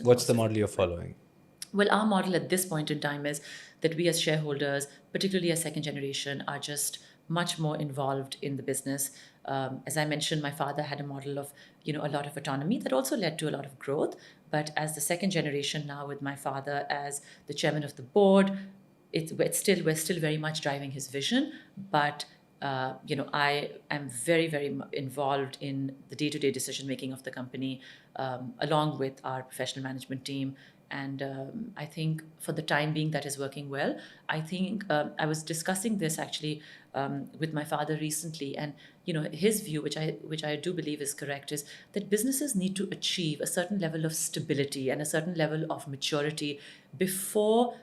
What's the model you're following? Well, our model at this point in time is that we as shareholders, particularly as second generation, are just much more involved in the business. As I mentioned, my father had a model of a lot of autonomy that also led to a lot of growth. But as the second generation now, with my father as the chairman of the board, we're still very much driving his vision. But I am very, very involved in the day-to-day decision making of the company, along with our professional management team. And I think for the time being, that is working well. I think I was discussing this actually with my father recently, and his view, which I do believe is correct, is that businesses need to achieve a certain level of stability and a certain level of maturity before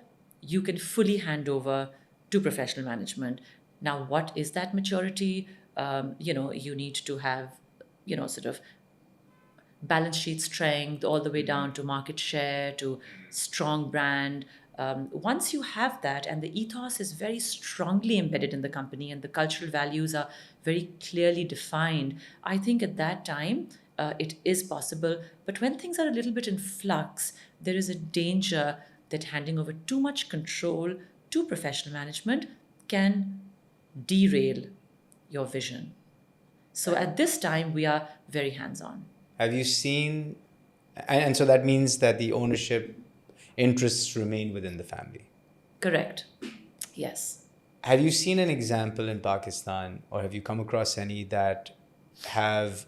you can fully hand over to professional management. Now, what is that maturity? You need to have, sort of balance sheet strength all the way down to market share to strong brand. Once you have that and the ethos is very strongly embedded in the company and the cultural values are very clearly defined, I think at that time it is possible. But when things are a little bit in flux, there is a danger that handing over too much control to professional management can derail your vision. So at this time, we are very hands on. Have you seen, and so that means that the ownership interests remain within the family. Correct. Yes. Have you seen an example in Pakistan, or have you come across any that have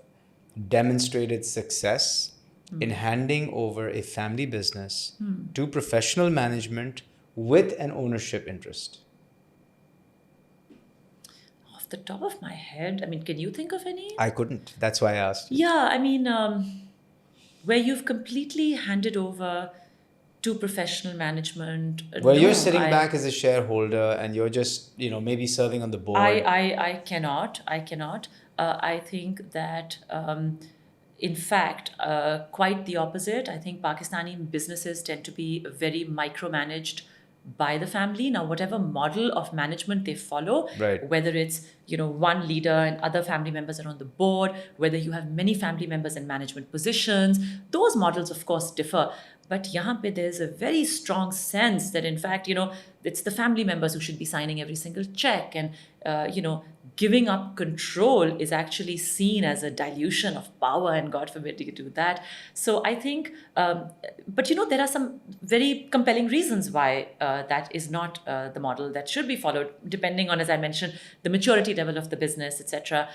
demonstrated success in handing over a family business to professional management with an ownership interest? Off the top of my head, I mean, can you think of any? I couldn't. That's why I asked you. Yeah, I mean, where you've completely handed over to professional management. Well, you're sitting back as a shareholder and you're just, maybe serving on the board. I cannot. I think that, in fact, quite the opposite. I think Pakistani businesses tend to be very micromanaged by the family. Now, whatever model of management they follow, Right. whether it's one leader and other family members are on the board, whether you have many family members in management positions, those models, of course, differ. But yahan pe there's a very strong sense that, in fact, it's the family members who should be signing every single check, and giving up control is actually seen as a dilution of power, and God forbid you do that. So I think, but there are some very compelling reasons why that is not the model that should be followed, depending on, as I mentioned, the maturity level of the business, etc.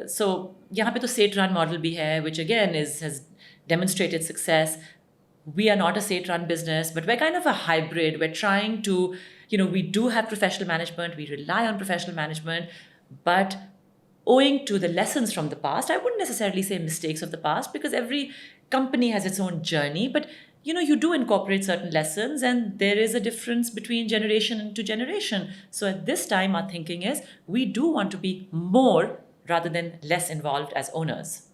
So यहाँ पे तो state-run model भी है, which again has demonstrated success. We are not a state-run business, but we're kind of a hybrid. We're trying to, we do have professional management, we rely on professional management, but owing to the lessons from the past, I wouldn't necessarily say mistakes of the past, because every company has its own journey, but you do incorporate certain lessons, and there is a difference between generation to generation. So at this time, our thinking is we do want to be more rather than less involved as owners.